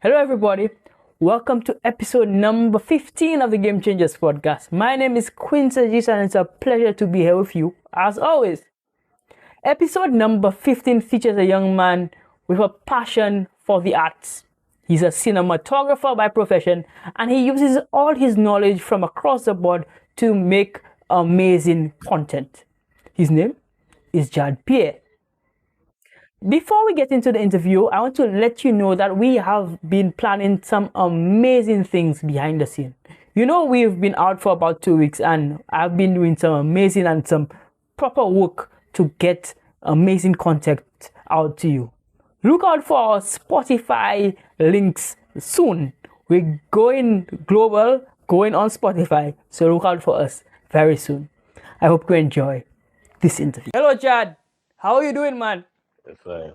Hello, everybody. Welcome to episode number 15 of the Game Changers podcast. My name is Quinn, and it's a pleasure to be here with you, as always. Episode number 15 features a young man with a passion for the arts. He's a cinematographer by profession, and he uses all his knowledge from across the board to make amazing content. His name is Jardé Pierre. Before we get into the interview, I want to let you know that we have been planning some amazing things behind the scene. You know, we've been out for about 2 weeks and I've been doing some amazing and some proper work to get amazing content out to you. Look out for our Spotify links soon. We're going global, going on Spotify, so look out for us very soon. I hope you enjoy this interview. Hello, Chad. How are you doing, man? It's fine.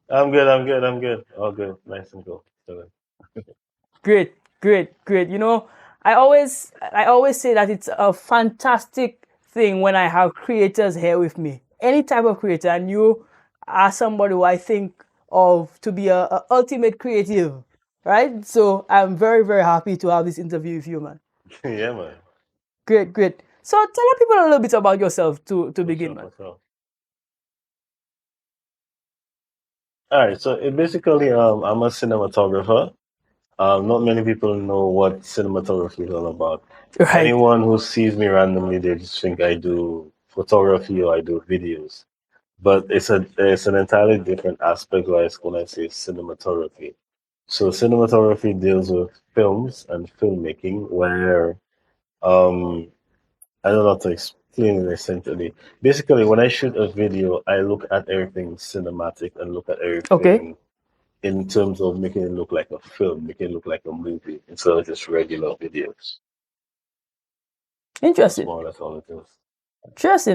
I'm good. All good. Nice and cool. Great. You know, I always say that it's a fantastic thing when I have creators here with me. Any type of creator, and you are somebody who I think of to be a ultimate creative, right? So I'm very, very happy to have this interview with you, man. Yeah, man. Great. So tell the people a little bit about yourself to begin, man. All right. So basically, I'm a cinematographer. Not many people know what cinematography is all about. Right. Anyone who sees me randomly, they just think I do photography or I do videos. But it's an entirely different aspect when I say cinematography. So cinematography deals with films and filmmaking, where I don't know how to explain it essentially. Basically, when I shoot a video, I look at everything cinematic and look at everything in terms of making it look like a film, making it look like a movie instead of just regular videos. Interesting. That's more or less all it is.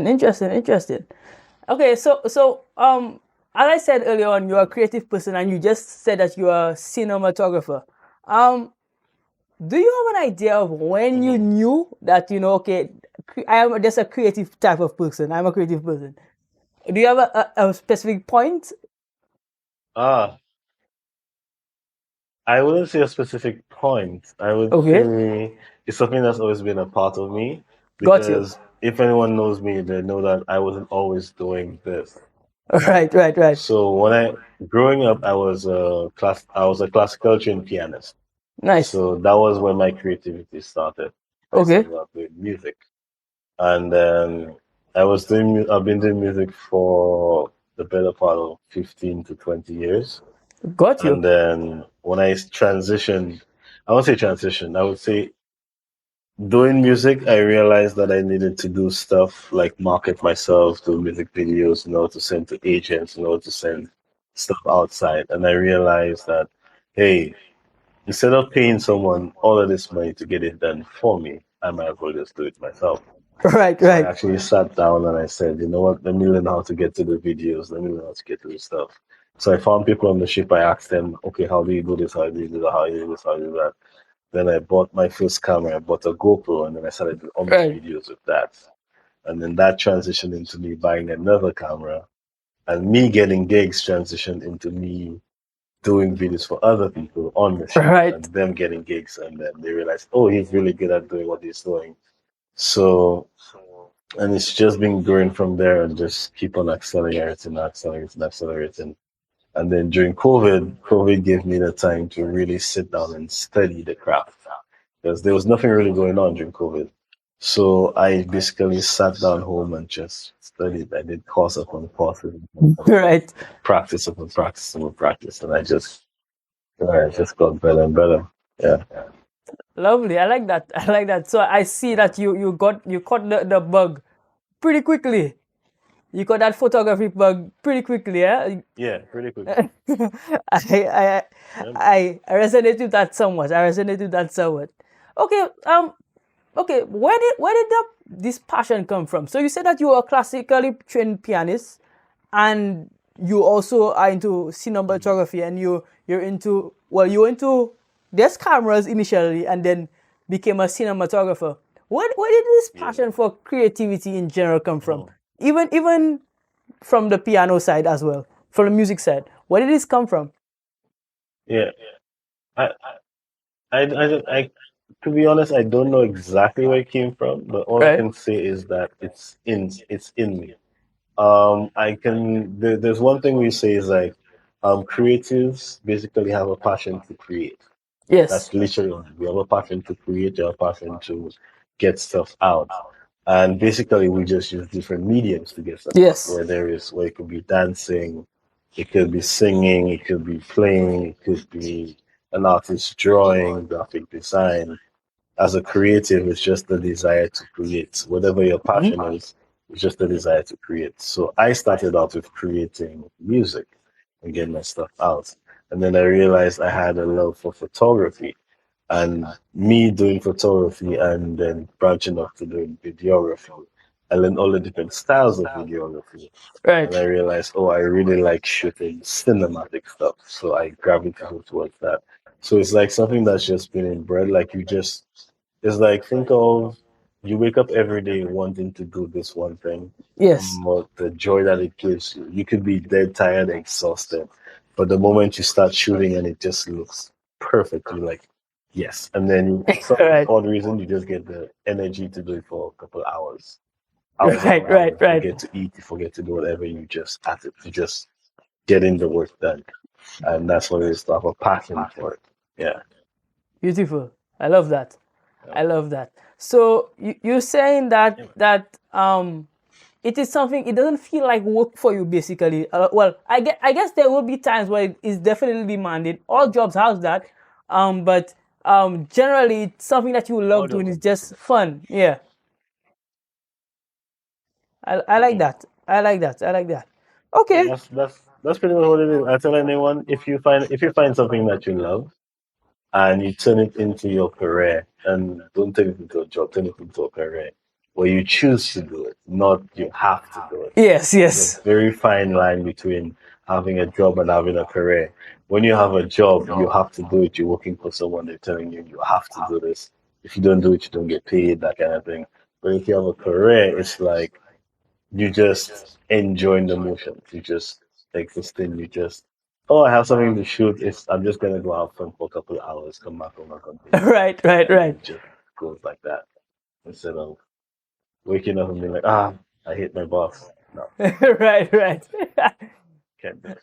Interesting. Okay, so as I said earlier on, you're a creative person, and you just said that you are a cinematographer. Do you have an idea of when you knew that, you know, okay, I am just a creative type of person. I'm a creative person. Do you have a specific point? I wouldn't say a specific point. I would say it's something that's always been a part of me. Got you. Because if anyone knows me, they know that I wasn't always doing this. Right. So growing up, I was a classical trained pianist. Nice. So that was when my creativity started. I started out with music, and then I've been doing music for the better part of 15 to 20 years. Got you. And then when I transitioned, I won't say transition, I would say doing music, I realized that I needed to do stuff like market myself, do music videos, to send to agents, to send stuff outside. And I realized that, hey, instead of paying someone all of this money to get it done for me, I might as well just do it myself. Right. So I actually sat down and I said, you know what, let me learn how to get to the videos, let me learn how to get to the stuff. So I found people on the ship, I asked them, okay, how do you do this, how do you do that, how do you do this, how do you do that? Then I bought my first camera, I bought a GoPro, and then I started doing all my videos with that. And then that transitioned into me buying another camera, and me getting gigs transitioned into me doing videos for other people on the ship, and them getting gigs, and then they realized, oh, he's really good at doing what he's doing. So, and it's just been growing from there and just keep on accelerating. And then during COVID gave me the time to really sit down and study the craft because there was nothing really going on during COVID. So I basically sat down home and just studied. I did course upon course, practice upon practice, and I just got better and better. Yeah. Lovely. I like that. So I see that you caught the bug pretty quickly. You got that photography bug pretty quickly, yeah? Yeah, pretty quickly. I resonate with that somewhat. Okay, where did this passion come from? So you said that you are a classically trained pianist, and you also are into cinematography, and you're into there's cameras initially, and then became a cinematographer. Where did this passion for creativity in general come from? Even from the piano side as well, from the music side. Where did this come from? Yeah. I, to be honest, I don't know exactly where it came from, but all I Right. can say is that it's in me. I can. There's one thing we say is like, creatives basically have a passion to create. Yes. That's literally what we have a passion to create, we have a passion to get stuff out. And basically we just use different mediums to get stuff out. Yes. Where it could be dancing, it could be singing, it could be playing, it could be an artist drawing, graphic design. As a creative, it's just the desire to create. Whatever your Mhm. passion is, it's just the desire to create. So I started out with creating music and getting my stuff out. And then I realized I had a love for photography, and me doing photography and then branching off to doing videography. I learned all the different styles of videography. And Right. I realized, oh, I really like shooting cinematic stuff. So I gravitated towards that. So it's like something that's just been inbred. Like it's like, think of, you wake up every day wanting to do this one thing, Yes. but the joy that it gives you, you could be dead tired, exhausted, but the moment you start shooting and it just looks perfect, you're like, yes. And then for some Right. odd reason, you just get the energy to do it for a couple of hours, hours Right. upon Right. hours. You Right. forget to eat, you forget to do whatever, you just at it, you just getting the work done. And that's what it is to have a passion for it. Yeah. Beautiful. I love that. Yeah. I love that. So you're saying Yeah. that it is something, it doesn't feel like work for you basically. Well, I guess there will be times where it is definitely demanded. All jobs have that. But generally it's something that you love All doing. jobs It's are different. just fun. Yeah. I like Mhm. that. I like that. I like that. Yeah, Okay. that's pretty much what it is. I tell anyone, if you find something that you love and you turn it into your career, and don't turn it into a job, turn it into a career where you choose to do it, not you have to do it. Yes, There's a yes. very fine line between having a job and having a career. When you have a job, you have to do it. You're working for someone, they're telling you you have to do this. If you don't do it, you don't get paid, that kind of thing. But if you have a career, it's like you just enjoying the motion. You just existing. You just, oh, I have something to shoot. I'm just gonna go have fun for a couple of hours, come back home and continue, Right, right, and right. it just goes like that instead of waking up and being like, I hate my boss. No, Right, right. can't do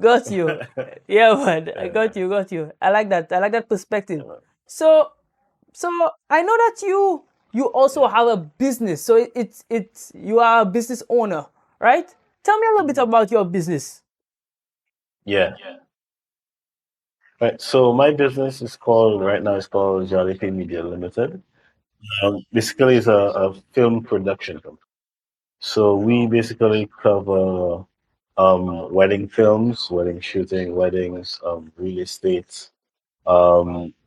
Got you. it. Yeah, man. I Yeah, got you, got you. I like that. I like that perspective. yeah, So so I know that you also yeah. have a business. So it's you are a business owner, right? Tell me a little bit Mhm. about your business. Yeah. Right. So my business is called right now. It's called Jardé Pierre Media Limited. Basically, it's a film production company. So we basically cover wedding films, wedding shooting, weddings, real estate,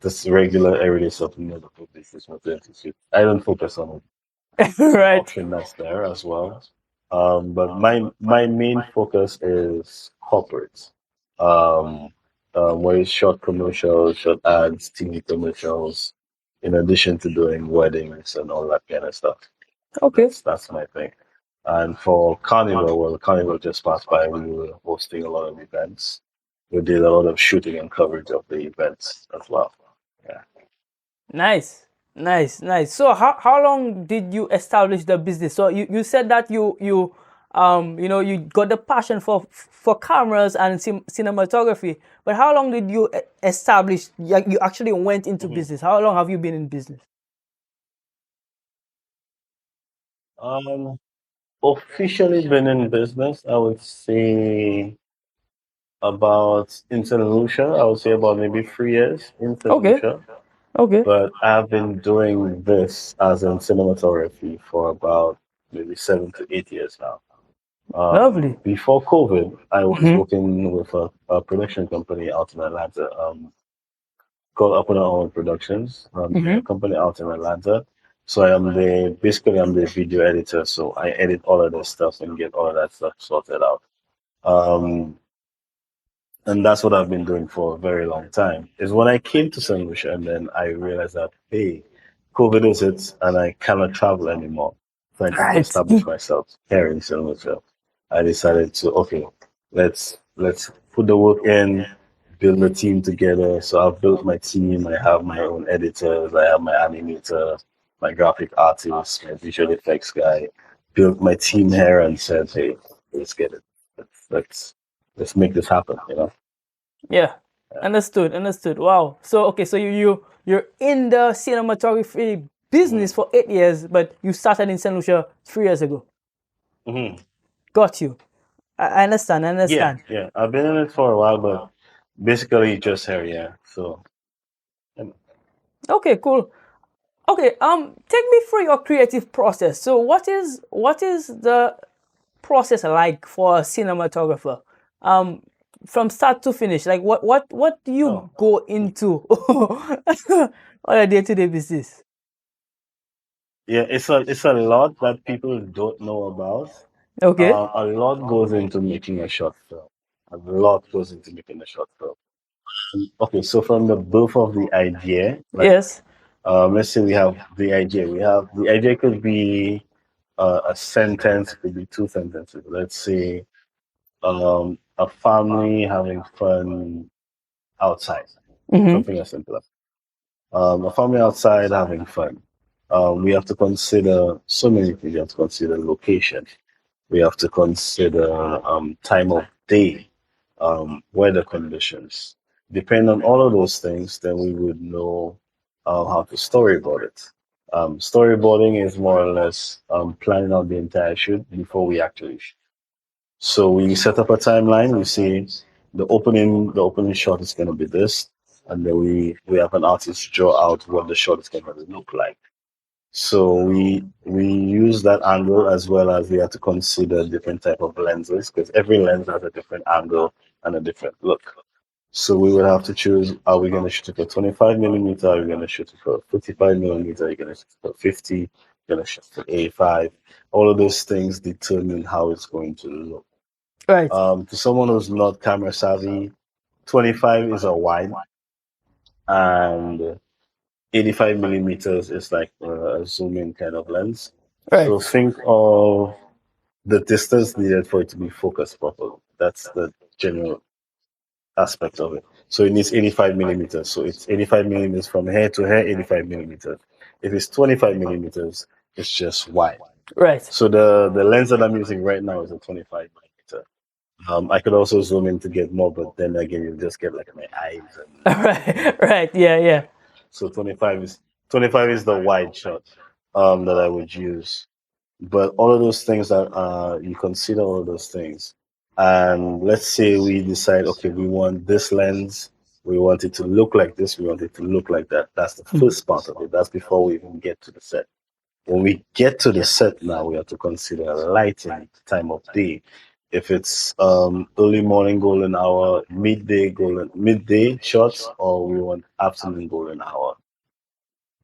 this regular everyday stuff, the business maternity suit. I don't focus on it. It's an Right. option that's there as well. But my main focus is corporate. Um, where it's short commercials, short ads, TV commercials, in addition to doing weddings and all that kind of stuff. Okay. That's my thing. And for Carnival, well, Carnival just passed by. We were hosting a lot of events. We did a lot of shooting and coverage of the events as well. Yeah. Nice. Nice, nice. So how long did you establish the business? So you said that you know you got the passion for cameras and cinematography, but how long did you establish you actually went into Mhm. business? How long have you been in business? Um, Officially been in business, I would say about in St. Lucia, I would say about maybe 3 years in St. Okay. Lucia. Okay. But I've been doing this as in cinematography for about maybe 7 to 8 years now. Lovely. Before COVID, I was Hmm. working with a production company out in Atlanta, called Up on Our Own Productions. They're Hmm. a company out in Atlanta. So I'm the video editor. So I edit all of this stuff and get all of that stuff sorted out. Um, and that's what I've been doing for a very long time. Is when I came to St. Lucia and then I realized that, hey, COVID is it and I cannot travel anymore. So I need to Right. establish myself here in St. Lucia. I decided to, okay, let's put the work in, build a team together. So I've built my team. I have my own editors. I have my animator, my graphic artist, my visual effects guy. Built my team here and said, "Hey, let's get it. Let's make this happen." You know. Yeah. Understood. Wow. So okay, so you're in the cinematography business for 8 years, but you started in Saint Lucia 3 years ago. Mm-hmm. Got you. I understand. Yeah. I've been in it for a while, but basically just here, yeah. So Okay, cool. Okay, take me through your creative process. So what is the process like for a cinematographer? From start to finish, like what do you go into on a day-to-day basis? yeah, it's a lot that people don't know about. Okay. A lot goes into making a short film. A lot goes into making a short film. Okay, so from the birth of the idea, like Yes. let's say we have the idea. We have the idea could be a sentence, it could be two sentences. Let's say a family having fun outside, Mm-hmm. something as simple as a family outside having fun. We have to consider so many things. We have to consider location. We have to consider time of day, weather conditions. Depending on all of those things, then we would know how to storyboard it. Storyboarding is more or less planning out the entire shoot before we actually shoot. So we set up a timeline. We see the opening shot is going to be this, and then we have an artist draw out what the shot is going to look like. So we use that angle as well as we have to consider different type of lenses because every lens has a different angle and a different look. So we would have to choose: are we going to shoot it for 25 millimeter? Are we going to shoot it for 55 millimeter? Are you going to shoot it for 50? Going to shoot it for 85? All of those things determine how it's going to look. Right. To someone who's not camera savvy, 25 is a wide, and 85 millimeters is like a zoom in kind of lens. Right. So think of the distance needed for it to be focused properly. That's the general aspect of it. So it needs 85 millimeters. So it's 85 millimeters from here to here, 85 millimeters. If it's 25 millimeters, it's just wide. Right. So the lens that I'm using right now is a 25 millimeter. I could also zoom in to get more, but then again, you just get like my eyes and Right. Yeah. so 25 is the wide shot that I would use. But all of those things that you consider all of those things, and let's say we decide, okay, we want this lens, we want it to look like this, we want it to look like that. That's the first part of it. That's before we even get to the set. When we get to the set now, we have to consider lighting, time of day. If it's early morning golden hour, midday shots, or we want afternoon golden hour.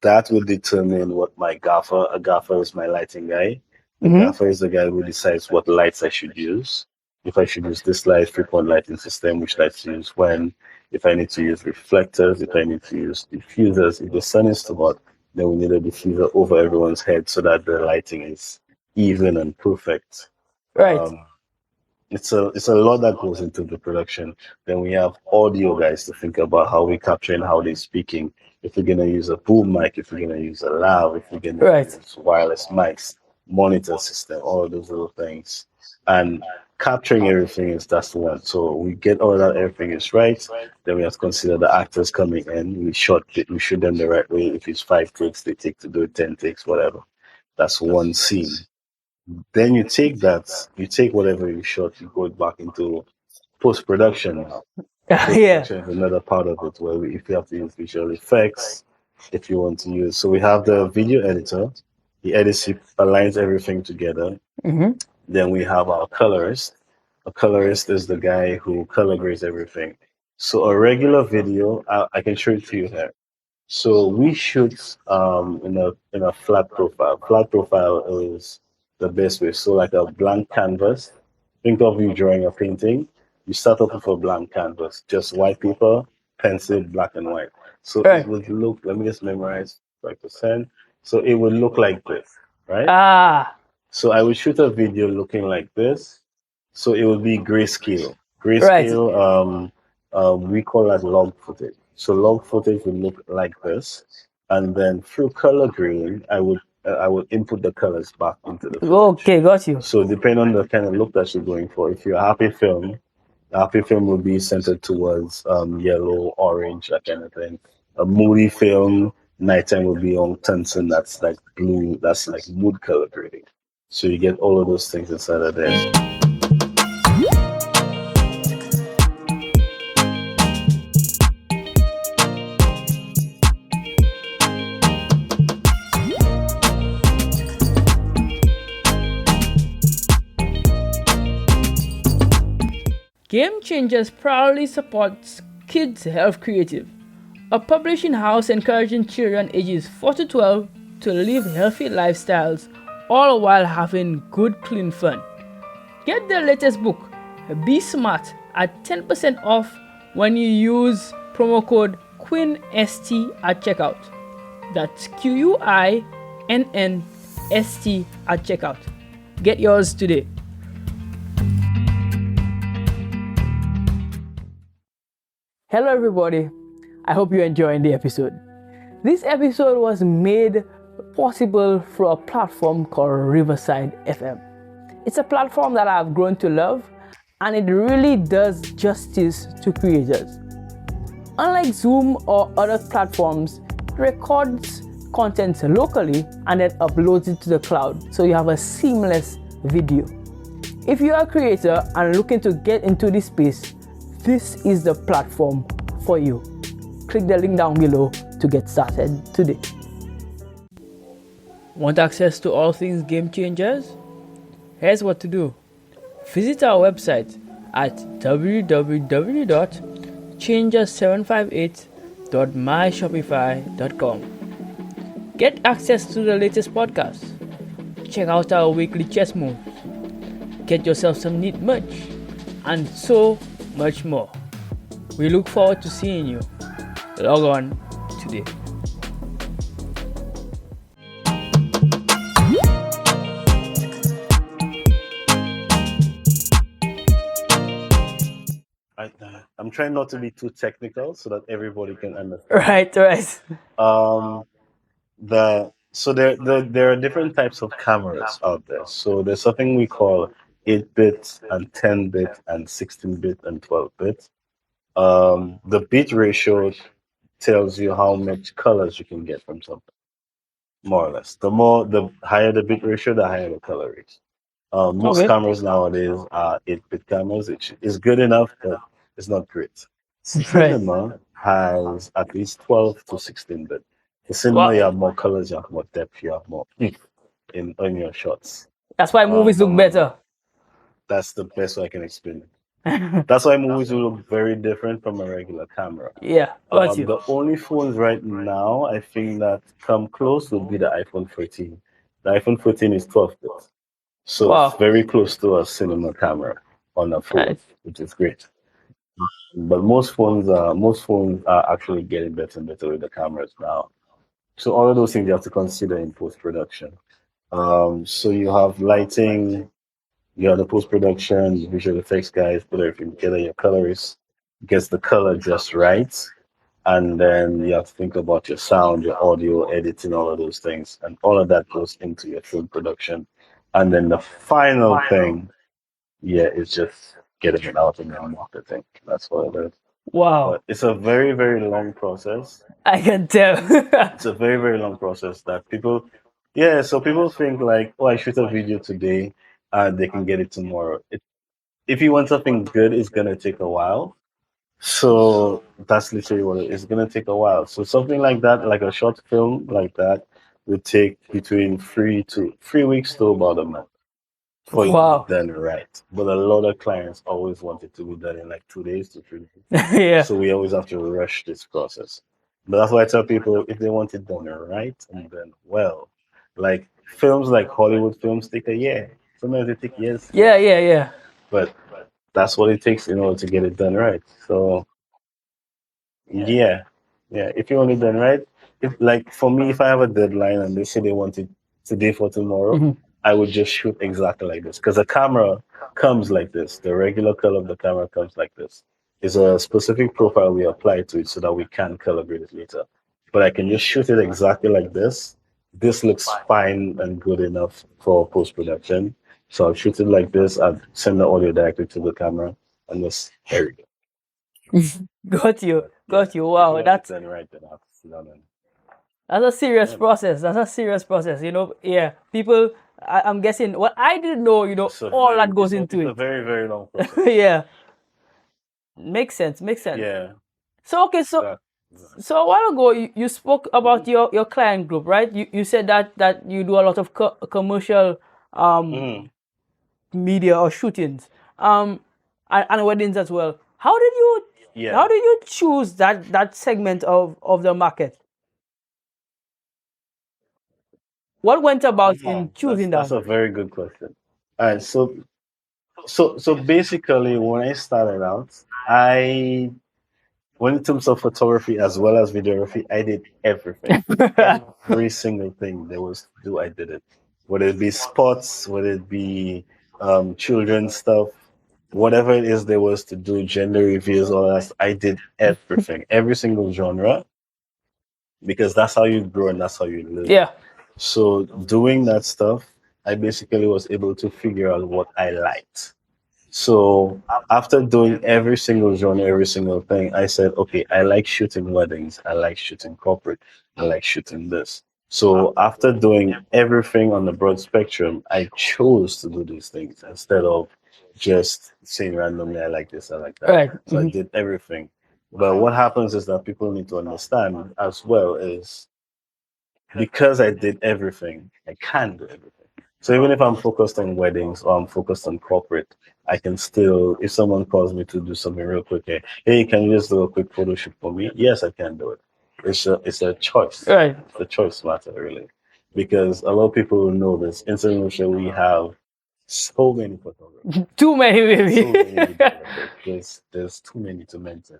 That will determine what my gaffer. A gaffer is my lighting guy. The Mm-hmm. gaffer is the guy who decides what lights I should use. If I should use this light, 3-point lighting system, which lights to use when. If I need to use reflectors, if I need to use diffusers. If the sun is too hot, then we need a diffuser over everyone's head so that the lighting is even and perfect. Right. It's a lot that goes into the production. Then we have audio guys to think about how we capture and how they're speaking. If we're gonna use a boom mic, if we're gonna use a lav, if we're gonna Right. use wireless mics, monitor system, all of those little things. And capturing everything is that's the one. So we get all that everything is right. Then we have to consider the actors coming in. We shoot them the right way. If it's 5 takes, they take to do it 10 takes, whatever. That's one scene. Then you take whatever you shot, you go back into post production now. Post Yeah. production is another part of it where if you have to use visual effects, if you want to use. So we have the video editor. He edits, he aligns everything together. Mm-hmm. Then we have our colorist. A colorist is the guy who color grades everything. So a regular video, I can show it to you here. So we shoot in a flat profile. Flat profile is the best way. So like a blank canvas. Think of you drawing a painting. You start off with a blank canvas, just white paper, pencil, black and white. So it Right. would look. Let me just memorize 5%. So it would look like this, right? Ah. So I would shoot a video looking like this. So it would be grayscale. Right. Grayscale We call that log footage. So log footage would look like this, and then through color grading, I would input the colors back into the footage. Okay, got you. So depending on the kind of look that you're going for, if you're a happy film will be centered towards yellow, orange, that kind of thing. A moody film, nighttime will be on tungsten, that's like blue, that's like mood color grading. So you get all of those things inside of there. Game Changers proudly supports Kids Health Creative, a publishing house encouraging children ages 4 to 12 to live healthy lifestyles, all while having good, clean fun. Get their latest book, Be Smart, at 10% off when you use promo code QuinnST at checkout. That's QUINNST at checkout. Get yours today. Hello everybody, I hope you're enjoying the episode. This episode was made possible through a platform called Riverside FM. It's a platform that I've grown to love, and it really does justice to creators. Unlike Zoom or other platforms, it records content locally and then uploads it to the cloud, so you have a seamless video. If you are a creator and looking to get into this space, this is the platform for you. Click the link down below to get started today. Want access to all things Game Changers? Here's what to do. Visit our website at changers758.myshopify.com. Get access to the latest podcast. Check out our weekly chess moves. Get yourself some neat merch, and so much more. We look forward to seeing you. Log on today. I'm trying not to be too technical so that everybody can understand. Right. There are different types of cameras out there. So there's something we call 8-bit and 10-bit and 16-bit and 12-bit. The bit ratio tells you how much colors you can get from something, more or less. The higher the bit ratio, the higher the color is. Most cameras nowadays are 8-bit cameras, which is good enough, but it's not great. Cinema has at least 12 to 16-bit. The cinema, you have more colors, you have more depth, you have more in your shots. That's why movies look better. That's the best way I can explain it. That's why movies will look very different from a regular camera. Yeah, the only phones right now, I think, that come close would be the iPhone 13. The iPhone 14 is 12-bit. So it's very close to a cinema camera on a phone, which is great. But most phones are actually getting better and better with the cameras now. So all of those things you have to consider in post-production. So you have lighting, you have the post-production, visual effects guys, put everything together, your colorist gets the color just right. And then you have to think about your sound, your audio, editing, all of those things. And all of that goes into your film production. And then the final thing, is just getting it out and then marketing. That's what it is. Wow. But it's a very, very long process. I can tell. It's a very, very long process that people think like, oh, I shoot a video today and they can get it tomorrow. If you want something good, it's going to take a while. So that's literally what it is. It's going to take a while. So something like that, like a short film like that, would take between 3 weeks to about a month for it to be done right. But a lot of clients always want it to be done in like 2 days to 3 days. Yeah. So we always have to rush this process. But that's why I tell people, if they want it done right and done well, like films like Hollywood films take a year. Sometimes they take years. Yeah. But that's what it takes in order to get it done right. So yeah. If you want it done right, if like for me, if I have a deadline and they say they want it today for tomorrow, I would just shoot exactly like this, because the camera comes like this. The regular color of the camera comes like this. is a specific profile we apply to it so that we can calibrate it later. But I can just shoot it exactly like this. This looks fine and good enough for post production. So I'll shoot it like this. I'll send the audio directly to the camera, and this there we go. Got you. Yeah, Got you. Wow, that's then right then I'll sit down and a serious yeah. process. That's a serious process. You know, yeah. People, I'm guessing. Well, I didn't know. You know, It's a all very, that goes it's into a it. very, very long process. Yeah, makes sense. Makes sense. Yeah. So okay, so That, so a while ago you spoke about your client group, right? You said that you do a lot of commercial mhm. media or shootings, and weddings as well. How did you Yeah. choose that segment of the market? What went about in choosing That's that? a very good question. All right, so basically when I started out, I when in terms of photography as well as videography, I did everything. Every single thing there was to do, I did it. Whether it be sports, whether it be children's stuff, whatever it is there was to do, gender reveals, all that, I did everything, every single genre, because that's how you grow and that's how you live. Yeah. So doing that stuff, I basically was able to figure out what I liked. So after doing every single genre, every single thing, I said, okay, I like shooting weddings, I like shooting corporate, I like shooting this. So after doing everything on the broad spectrum, I chose to do these things instead of just saying randomly, I like this, I like that. Right. So I did everything. But what happens is that people need to understand as well is because I did everything, I can do everything. So even if I'm focused on weddings or I'm focused on corporate, I can still, if someone calls me to do something real quick, hey, can you just do a quick photo shoot for me? Yes, I can do it. It's a choice. Right. It's a choice matter, really. Because a lot of people know this. In St. Lucia, we have so many photographers. Too many, maybe. So many videographers. There's too many to mention.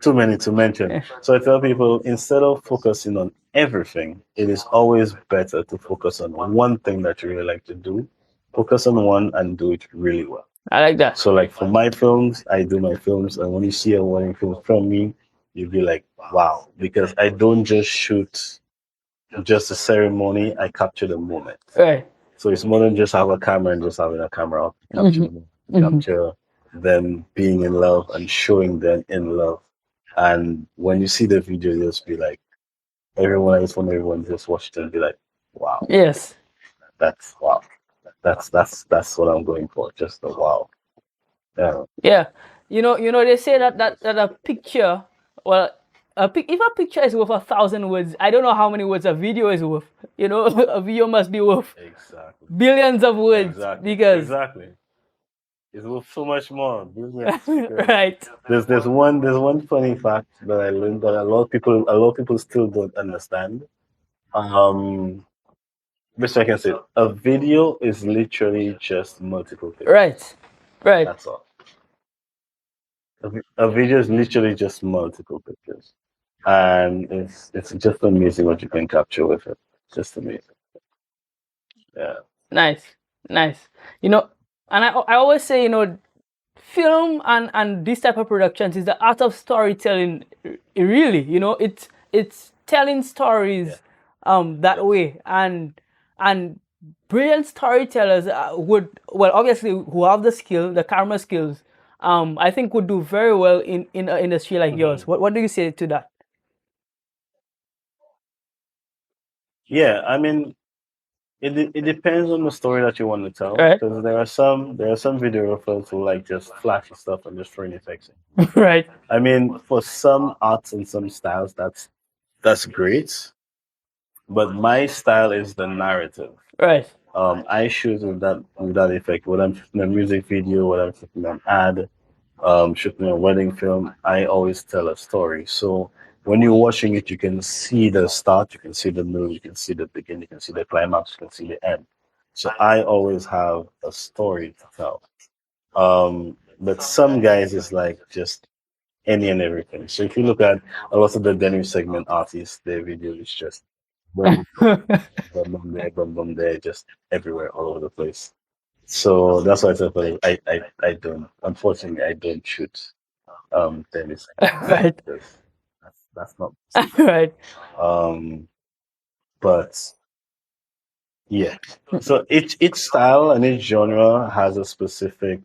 Too many to mention. So I tell people instead of focusing on everything, it is always better to focus on one thing that you really like to do. Focus on one and do it really well. I like that. So, like for my films, I do my films, and when you see a wedding film from me, you'll be like, wow, because I don't just shoot just a ceremony, I capture the moment. Right. So it's more than just have a camera and just having a camera up. Capture the moment, capture them being in love and showing them in love. And when you see the video, you'll just be like, everyone, I just want everyone to just watch it and be like, wow, Yes. that's wow. That's what I'm going for. Just a wow. Yeah. Yeah. They say that a picture, well, if a picture is worth 1,000 words, I don't know how many words a video is worth. A video must be worth Exactly. billions of words Exactly. because Exactly. It's worth so much more. right. There's one funny fact that I learned that a lot of people still don't understand. Best I can say, a video is literally just multiple pictures. Right. Right. That's all. A video is literally just multiple pictures, and it's just amazing what you can capture with it. Just amazing. Yeah. Nice. Nice. And I always say, film and this type of productions is the art of storytelling. Really, it's telling stories that way, and brilliant storytellers would, well, obviously, who have the camera skills, I think would do very well in an industry like yours. What do you say to that? Yeah, I mean, it depends on the story that you want to tell. Right. Because there are some videographers who like just flashy stuff and just throwing effects in. Right. I mean, for some arts and some styles, that's great. But my style is the narrative. Right. I shoot with that effect. When I'm shooting a music video, when I'm shooting an ad, shooting a wedding film, I always tell a story. So when you're watching it, you can see the start, you can see the middle, you can see the beginning, you can see the climax, you can see the end. So I always have a story to tell. But some guys is like just any and everything. So if you look at a lot of the denim segment artists, their video is just boom, boom there, boom there, just everywhere, all over the place. So that's why I said I don't. Unfortunately, I don't shoot 30 seconds. Right. Because that's not Right. but yeah. So each style and each genre has a specific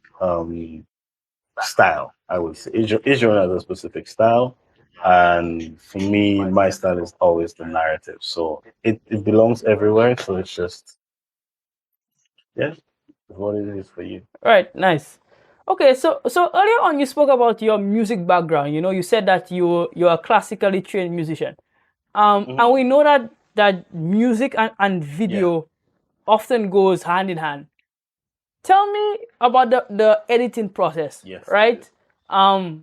style, I would say. Each genre has a specific style. And for me, my style is always the narrative. So it belongs everywhere. So it's just, yeah, what it is for you. Right. Nice. Okay, so earlier on you spoke about your music background. You said that you're a classically trained musician. And we know that music and video often goes hand in hand. Tell me about the editing process. Yes. Right? How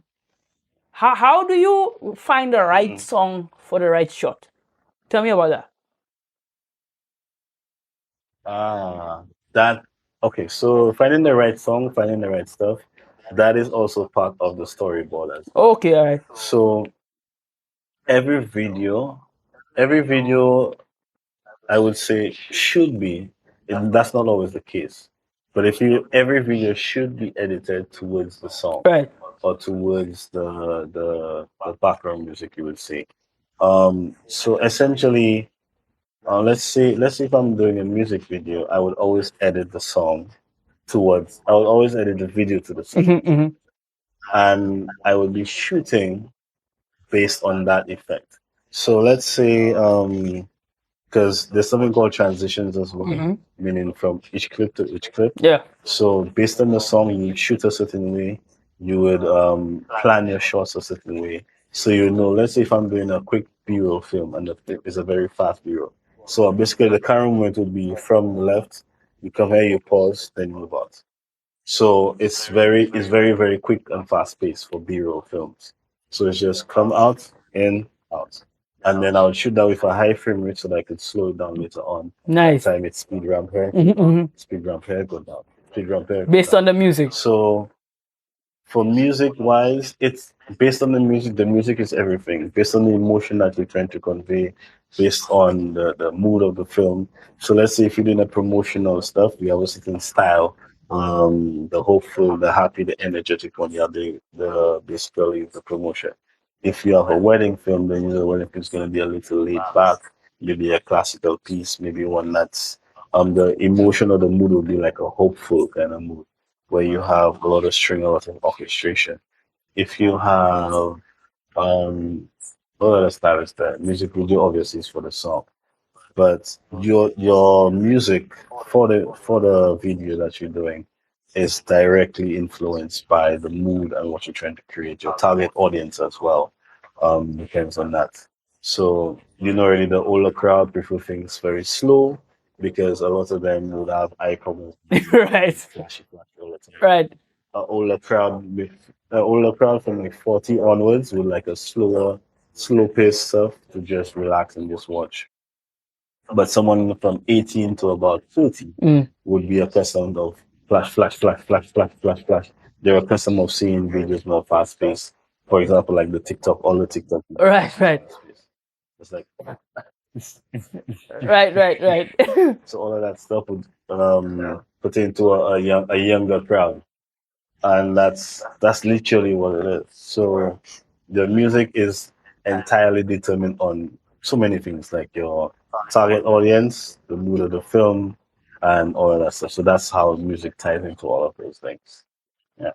do you find the right song for the right shot? Tell me about that. That okay. So finding the right song, finding the right stuff, that is also part of the storyboard as well. Okay, all right. So every video, every video, I would say should be, and that's not always the case. But if you every video should be edited towards the song Right. or towards the background music, you would say. So essentially, let's say if I'm doing a music video, I would always edit the song towards. I would always edit the video to the song, and I would be shooting based on that effect. So let's say because there's something called transitions as well, meaning from each clip to each clip. Yeah. So based on the song, you shoot a certain way. You would plan your shots a certain way. So you know, let's say if I'm doing a quick B-roll film and it's a very fast B-roll. So basically, the camera movement would be from the left. You come here, you pause, then you move out. So it's very quick and fast paced for B-roll films. So it's just come out, in, out. And then I would shoot that with a high frame rate so that I could slow it down later on. Nice. Time it speed ramp here, speed ramp here, go down. Speed ramp here. Based on the music. So for music wise, it's based on the music. The music is everything. Based on the emotion that you're trying to convey, based on the mood of the film. So let's say if you're doing a promotional stuff, you have a certain style. The hopeful, the happy, the energetic one. You have the basically the promotion. If you have a wedding film, then the wedding film is going to be a little laid back, maybe a classical piece, maybe one that's the emotion or the mood will be like a hopeful kind of mood where you have a lot of string, a lot of orchestration. If you have what other style is that? Music video obviously is for the song. But your music for the video that you're doing is directly influenced by the mood and what you're trying to create. Your target audience as well depends on that. So already the older crowd prefer things very slow because a lot of them would have eye problems, Right. flashy all the time. Right. Older crowd from like 40 onwards with like a slow paced stuff to just relax and just watch. But someone from 18 to about 30 would be accustomed of flash, flash, flash, flash, flash, flash, flash. They're accustomed of seeing videos more fast paced. For example, like all the TikTok. Right. Right. It's like Right. so all of that stuff would pertain to a younger crowd, and that's literally what it is. So the music is entirely determined on so many things, like your target audience, the mood of the film, and all of that stuff. So that's how music ties into all of those things. Yeah.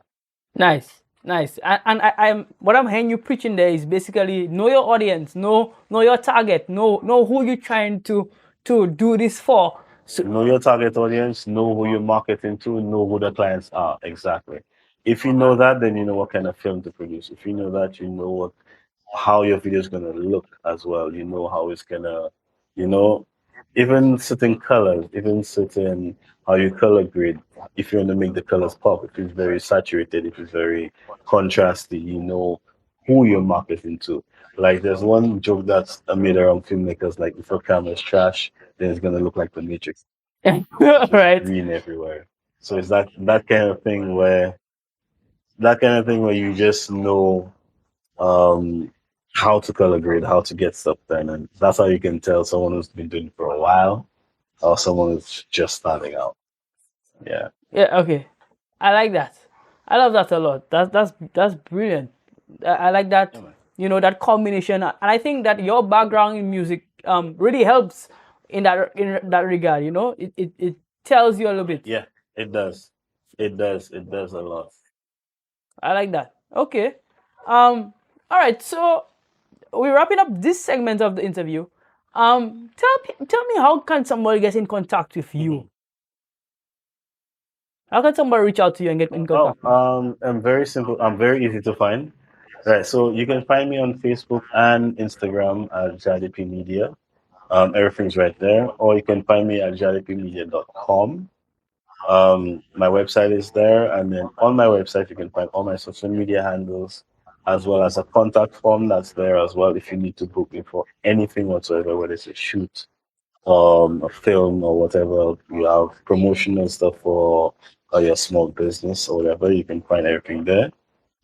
Nice. And I'm what I'm hearing you preaching there is basically know your audience, know your target, know who you're trying to do this for. So know your target audience, know who you're marketing to, know who the clients are. Exactly. If you know that, then you know what kind of film to produce. If you know that, you know how your video is gonna look as well. You know how it's gonna, you know, even certain colors, even certain how you color grade. If you want to make the colors pop, if it's very saturated, if it's very contrasty, you know who you're marketing to. Like there's one joke that's made around filmmakers, like if your camera is trash, then it's gonna look like the Matrix. Right. Green everywhere. So it's that kind of thing where you just know how to color grade, how to get stuff done, and that's how you can tell someone who's been doing it for a while or someone who's just starting out. Yeah. Yeah. Okay. I like that. I love that a lot. That's brilliant. I like that. Yeah, man. That combination, and I think that your background in music really helps in that regard. It tells you a little bit. Yeah, it does. It does. It does a lot. I like that. Okay. All right. So we're wrapping up this segment of the interview. Tell me how can somebody get in contact with you? How can somebody reach out to you and get in Oh, contact with you? I'm very simple. I'm very easy to find. Right. So you can find me on Facebook and Instagram at Jardé Media. Everything's right there. Or you can find me at jardépmedia.com. My website is there, and then on my website you can find all my social media handles, as well as a contact form that's there as well if you need to book me for anything whatsoever, whether it's a shoot, a film, or whatever you have promotional stuff for your small business or whatever. You can find everything there.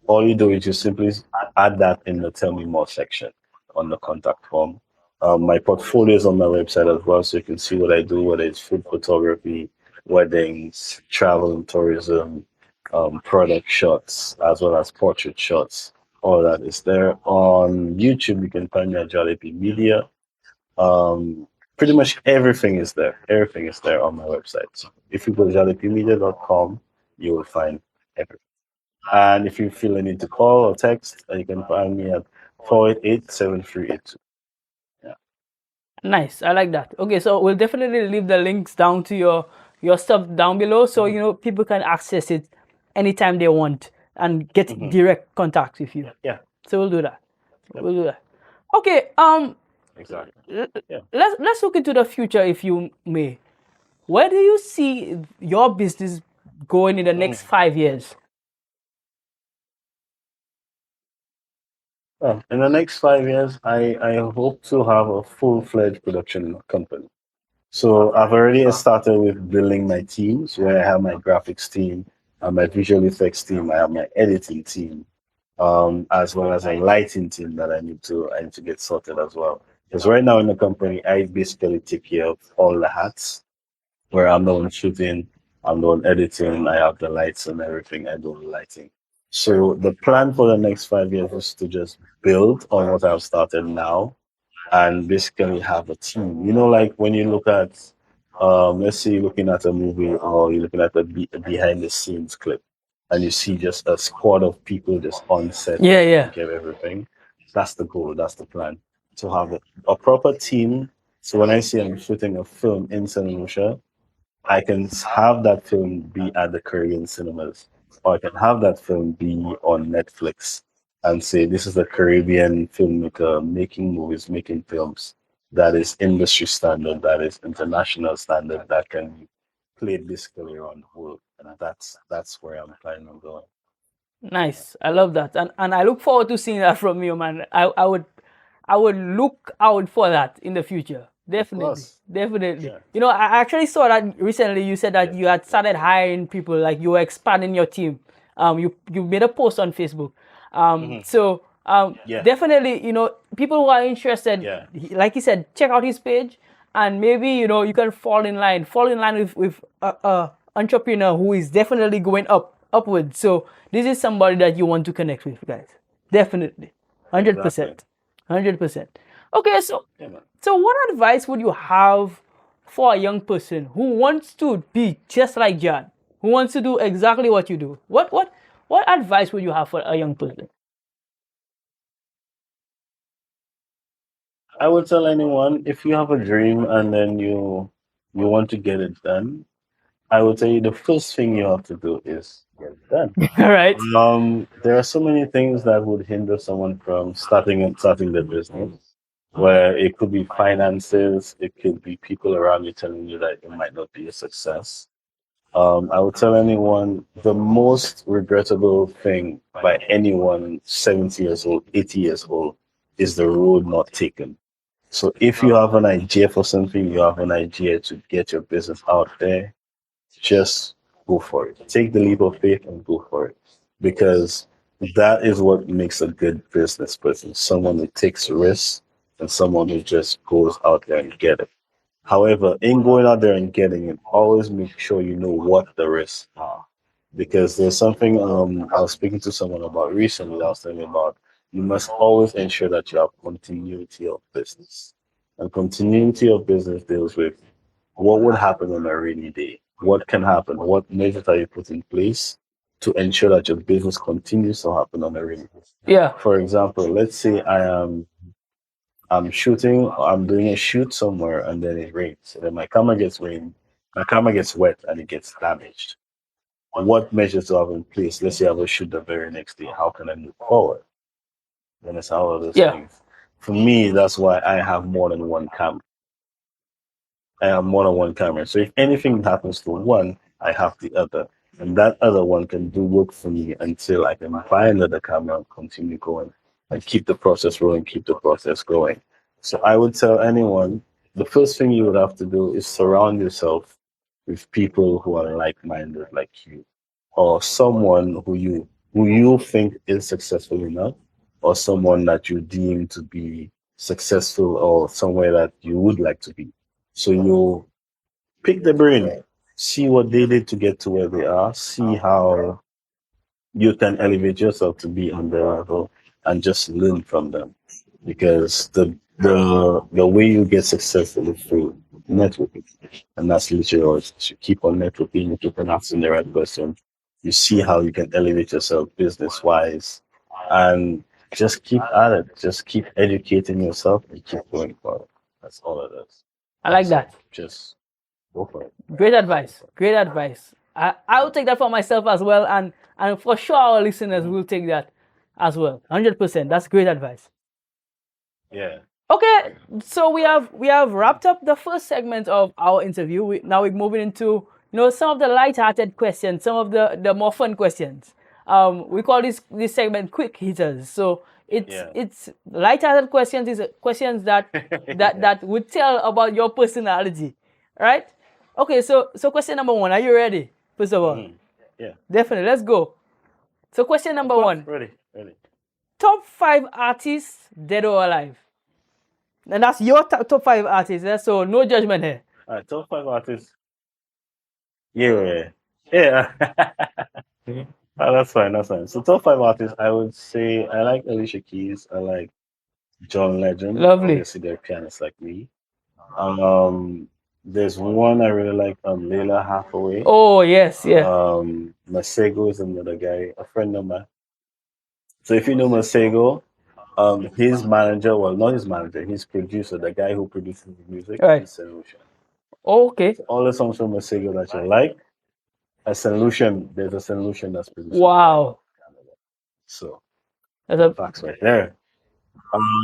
All you do is you simply add that in the tell me more section on the contact form. My portfolio is on my website as well, so you can see what I do, whether it's food photography, weddings, travel and tourism, product shots, as well as portrait shots. All that is there. On YouTube, you can find me at Jardé Media. Um, Pretty much everything is there. Everything is there on my website. So if you go to jardépmedia.com, you will find everything. And if you feel a need to call or text, you can find me at 488-7382. Yeah. Nice. I like that. Okay, so we'll definitely leave the links down to your stuff down below, so people can access it anytime they want and get direct contact with you. Yeah, So we'll do that. We'll do that. Okay. exactly. Yeah. Let's look into the future, if you may. Where do you see your business going in the next 5 years? In the next 5 years, I hope to have a full-fledged production company. So I've already started with building my teams, where I have my graphics team, my visual effects team, I have my editing team, as well as a lighting team that I need to get sorted as well. Because right now in the company, I basically take care of all the hats, where I'm the one shooting, I'm the one editing, I have the lights and everything, I do the lighting. So the plan for the next 5 years is to just build on what I've started now and basically have a team. Like when you look at, let's say you're looking at a movie or you're looking at a behind the scenes clip, and you see just a squad of people just on set Yeah, yeah. taking care of everything. That's the goal. That's the plan. To have a proper team. So when I say I'm shooting a film in St. Lucia, I can have that film be at the Korean cinemas, or I can have that film be on Netflix and say this is a Caribbean filmmaker making movies, making films that is industry standard, that is international standard, that can be played basically around the world. And that's where I'm planning on going. Nice. I love that. And I look forward to seeing that from you, man. I would look out for that in the future. Of Definitely. course. Definitely. Yeah. I actually saw that recently. You said that Yeah. you had started hiring people, like you were expanding your team. You made a post on Facebook. So Yeah. definitely, people who are interested, Yeah. like you said, check out his page, and maybe you can fall in line with a entrepreneur who is definitely going upwards. So this is somebody that you want to connect with, guys. Definitely, Exactly. 100%, 100%. Okay, so Yeah, man. so what advice would you have for a young person who wants to be just like Judd, who wants to do exactly what you do? What advice would you have for a young person? I would tell anyone if you have a dream and then you want to get it done, I would tell you the first thing you have to do is get it done. All right. There are so many things that would hinder someone from starting their business, where it could be finances, it could be people around you telling you that it might not be a success. I would tell anyone the most regrettable thing by anyone 70 years old, 80 years old, is the road not taken. So if you have an idea for something, you have an idea to get your business out there, just go for it. Take the leap of faith and go for it. Because that is what makes a good business person. Someone who takes risks and someone who just goes out there and get it. However, in going out there and getting it, always make sure you know what the risks are. because there's something I was speaking to someone about recently. I was telling me about you must always ensure that you have continuity of business, and continuity of business deals with what would happen on a rainy day, what can happen, what measures are you put in place to ensure that your business continues to happen on a rainy day. Yeah. For example, let's say I'm doing a shoot somewhere and then it rains. And then my camera gets wet and it gets damaged. What measures do I have in place? Let's say I will shoot the very next day. How can I move forward? Then it's all of those Yeah. things. For me, that's why I have more than one camera. I have more than one camera. So if anything happens to one, I have the other. And that other one can do work for me until I can buy another camera and continue going and keep the process rolling, keep the process going. So I would tell anyone the first thing you would have to do is surround yourself with people who are like minded like you, or someone who you think is successful enough, or someone that you deem to be successful or somewhere that you would like to be. So you pick the brain, see what they did to get to where they are, see how you can elevate yourself to be on their level, and just learn from them. Because the way you get successful is through networking. And that's literally all. You keep on networking, you keep on asking the right questions, you see how you can elevate yourself business wise, and just keep at it. Just keep educating yourself and keep going forward. That's all it is. I like that. Just go for it. Great advice. Great advice. I will take that for myself as well, and for sure our listeners will take that as well. 100%. That's great advice. Yeah. Okay, so we have wrapped up the first segment of our interview. Now we're moving into some of the light-hearted questions, some of the more fun questions. We call this segment quick hitters. So it's light-hearted questions is questions that would tell about your personality, right? Okay, so question number one. Are you ready? First of all, Yeah. definitely. Let's go. So question number one: Ready. top 5 artists, dead or alive. And that's your top 5 artists. So no judgment here. All right, top five artists. Yeah. Yeah. Oh, that's fine. That's fine. So top five artists, I would say I like Alicia Keys. I like John Legend. Lovely. Obviously, they're pianists like me. There's one I really like, Layla Hathaway. Oh yes, yeah. Masego is another guy, a friend of mine. So if you know Masego, his manager, well, not his manager, his producer, the guy who produces the music, Right. is Solution. Okay. So all the songs from Masego that you like, there's a solution that's produced. Wow. So That's a facts right there.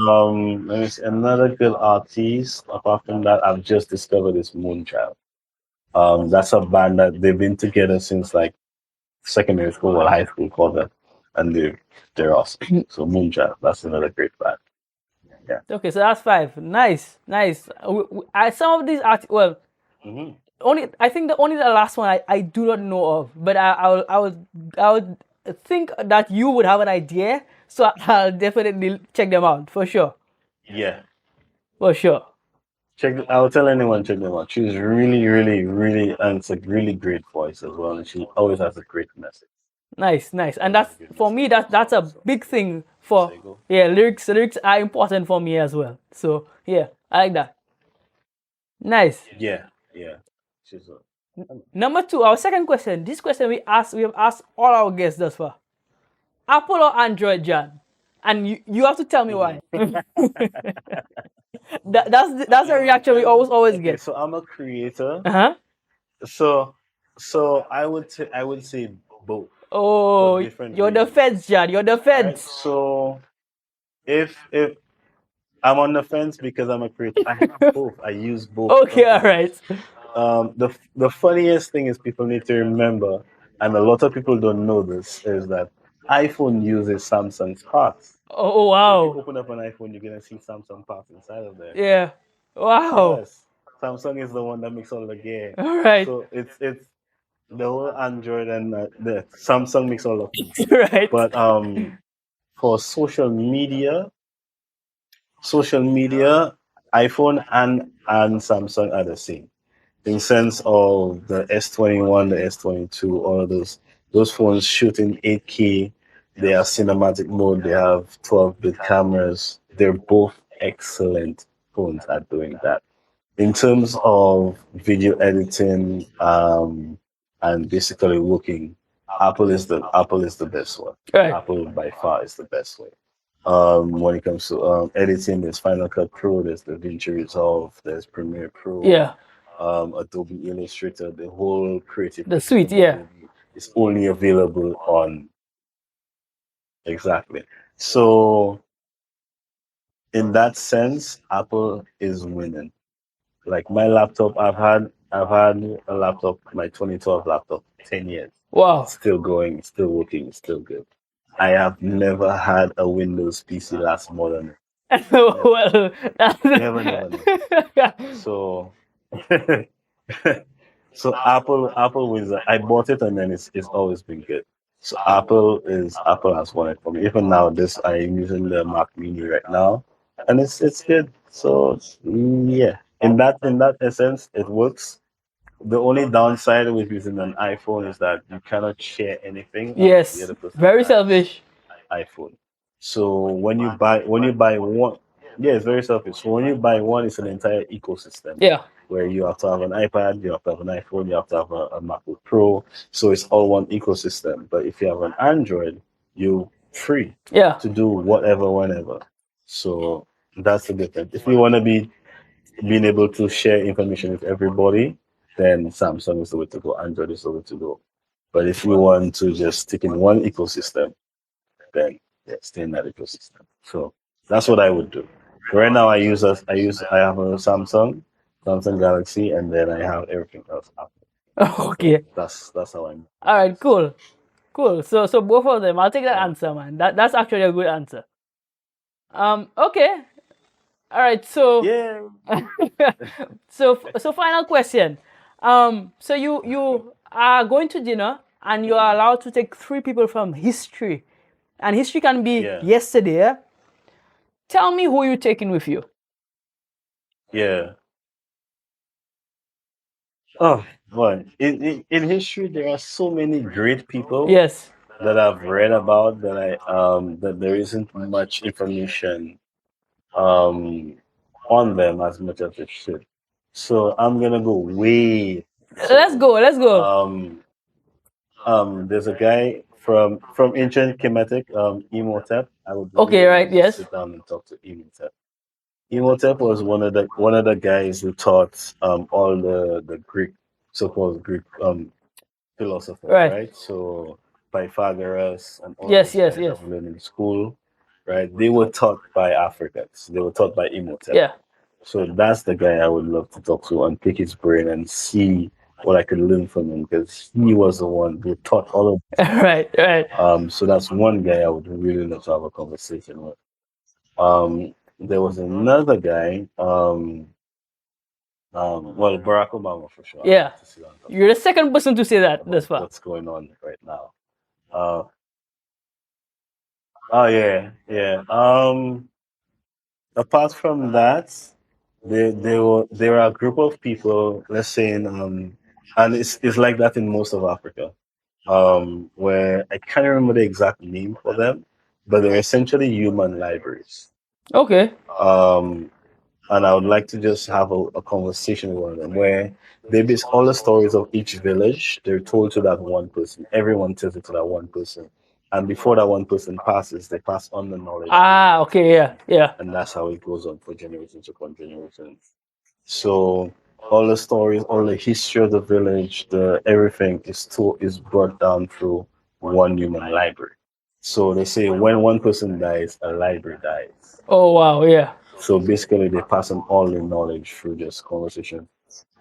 Let me see, another good artist. Apart from that, I've just discovered is Moonchild. That's a band that they've been together since like secondary school or high school, called that, and they're awesome. So Moonchild, that's another great band. Yeah. okay. So that's 5. Nice. Some of these artists. Well, I think the last one I do not know of, but I would think that you would have an idea, so I'll definitely check them out for sure. Yeah. For sure. I'll tell anyone check them out. She's really, really, really, and it's a really great voice as well, and she always has a great message. Nice, and that's for me. That's a big thing for Masego. yeah. Lyrics are important for me as well. So yeah, I like that. Nice. Yeah. She's Number 2, our second question. This question we have asked all our guests thus far. Apple or Android, John? And you have to tell me why. That's a reaction we always okay. get. So I'm a creator. Uh-huh. So I would say both. Oh, different you're the reasons. feds, John. You're the Right? feds. So if I'm on the fence because I'm a creator, I have both. I use both. Okay, all right. The funniest thing is people need to remember, and a lot of people don't know this, is that iPhone uses Samsung's parts. Oh So if you wow. open up an iPhone, you're gonna see Samsung parts inside of there. Yeah. Wow. Yes, Samsung is the one that makes all the gear. All right. So it's the whole Android and the Samsung makes all of it. Right. But for social media, iPhone and Samsung are the same in sense of the S21, the S22, all of those. Those phones shoot in 8K. They have cinematic mode. They have 12-bit cameras. They're both excellent phones at doing that. In terms of video editing, and basically working, Apple is the best one. Right. Apple by far is the best way. When it comes to editing, there's Final Cut Pro, there's DaVinci Resolve, there's Premiere Pro, Yeah. Adobe Illustrator, the whole creative The package suite. from Yeah. Adobe is only available on exactly. So in that sense, Apple is winning. Like my laptop, I've had a laptop, my 2012 laptop, 10 years. Wow. It's still going, it's still working, it's still good. I have never had a Windows PC last more than Well, that's never, never, never. So so Apple wins. I bought it and then it's always been good. So Apple has won it for me. Even now, this I'm using the Mac Mini right now, and it's good. So yeah, in that essence, it works. The only downside with using an iPhone is that you cannot share anything with the Yes. other person Very that has selfish. iPhone. So when you buy one, yeah, it's very selfish. So when you buy one, it's an entire ecosystem Yeah. where you have to have an iPad, you have to have an iPhone, you have to have a MacBook Pro. So it's all one ecosystem. But if you have an Android, you're free Yeah. to do whatever, whenever. So that's the difference. If you want to be being able to share information with everybody, then Samsung is the way to go. Android is the way to go. But if you want to just stick in one ecosystem, then yeah, stay in that ecosystem. So that's what I would do. Right now, I have a Samsung Galaxy, and then I have everything else Apple. Okay. That's how I'm. All right. Cool. Cool. So both of them. I'll take that answer, man. That's actually a good answer. Okay. All right. So Yeah. so final question. So you are going to dinner and you are allowed to take 3 people from history, and history can be Yeah. yesterday. Yeah? Tell me who you're taking with you. Yeah. Oh boy, in history there are so many great people Yes. that I've read about that there isn't much information um on them as much as it should. So I'm gonna go way. Let's go. Let's go. Um, there's a guy from ancient Kemetic, Imhotep. I would Okay. really Right. love to Yes. sit down and talk to Imhotep. Imhotep was one of the guys who taught all the Greek so-called Greek philosophers, Right. right? So Pythagoras and all Yes. those Yes. guys Yes. that we learned in school, right? They were taught by Africans. They were taught by Imhotep. Yeah. So that's the guy I would love to talk to and pick his brain and see what I could learn from him because he was the one who taught all of. Right. Right. So that's one guy I would really love to have a conversation with. There was another guy. Well, Barack Obama for sure. I'd Yeah. love to see and talk You're the second person to say that thus about far. what's going on right now. Uh, oh yeah, yeah. Apart from that, there are a group of people. Let's say and it's like that in most of Africa. Where I can't remember the exact name for them, but they're essentially human libraries. Okay. Um, and I would like to just have a conversation with them where they base all the stories of each village. They're told to that one person. Everyone tells it to that one person, and before that one person passes, they pass on the knowledge. Ah. Okay. Yeah. Yeah. And that's how it goes on for generations upon generations. So all the stories, all the history of the village, the everything is brought down through one human library. So they say when one person dies, a library dies. Oh wow. Yeah. So basically, they pass on all the knowledge through this conversation,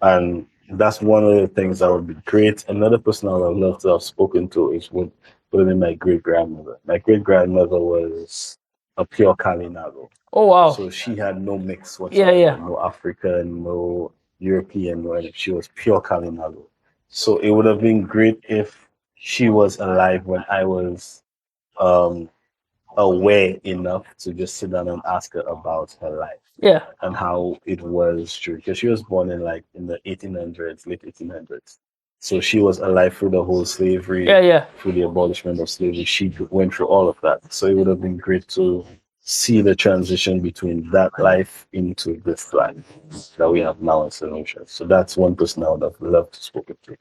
and that's one of the things that would be great. Another person I would love to have spoken to would be my great grandmother. My great grandmother was a pure Kalinago. Oh wow. So she had no mix Yeah. whatsoever, Yeah. no African, no European, no anything. She was pure Kalinago. So it would have been great if she was alive when I was um, aware enough to just sit down and ask her about her life Yeah. and how it was true. Because she was born in like in the 1800s, late 1800s. So she was alive through the whole slavery, Yeah. through the abolishment of slavery. She went through all of that. So it would have been great to see the transition between that life into this life that we have now in St. Lucia. So that's one person I would have loved to speak to.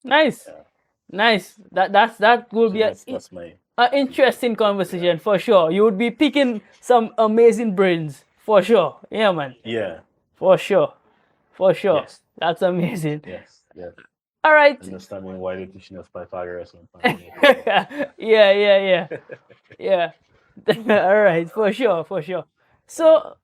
Nice. Yeah. Nice. That will So be that's my an interesting conversation for sure. You would be picking some amazing brains for sure. Yeah, man. yeah. For sure. For sure. Yes. That's amazing. Yes. Yes. All right. Understanding why they're teaching us Pythagoras and Yeah. Yeah. All right, for sure. So,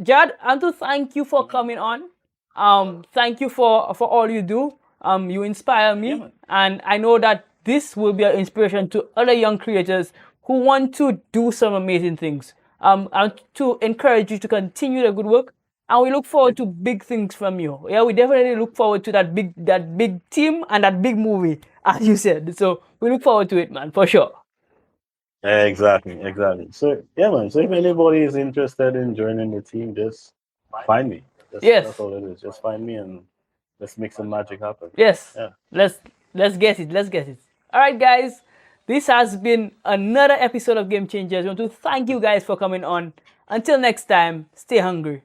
Judd, I want to thank you for coming on. Thank you for all you do. You inspire me, man. and I know that this will be an inspiration to other young creators who want to do some amazing things. And to encourage you to continue the good work. And we look forward to big things from you. Yeah, we definitely look forward to that big team and that big movie, as you said. So we look forward to it, man, for sure. Exactly. So yeah, man. So if anybody is interested in joining the team, just find me. Yes. That's all it is. Just find me and let's make some magic happen. Yes. Yeah. Let's get it. All right, guys. This has been another episode of Game Changers. I want to thank you guys for coming on. Until next time, stay hungry.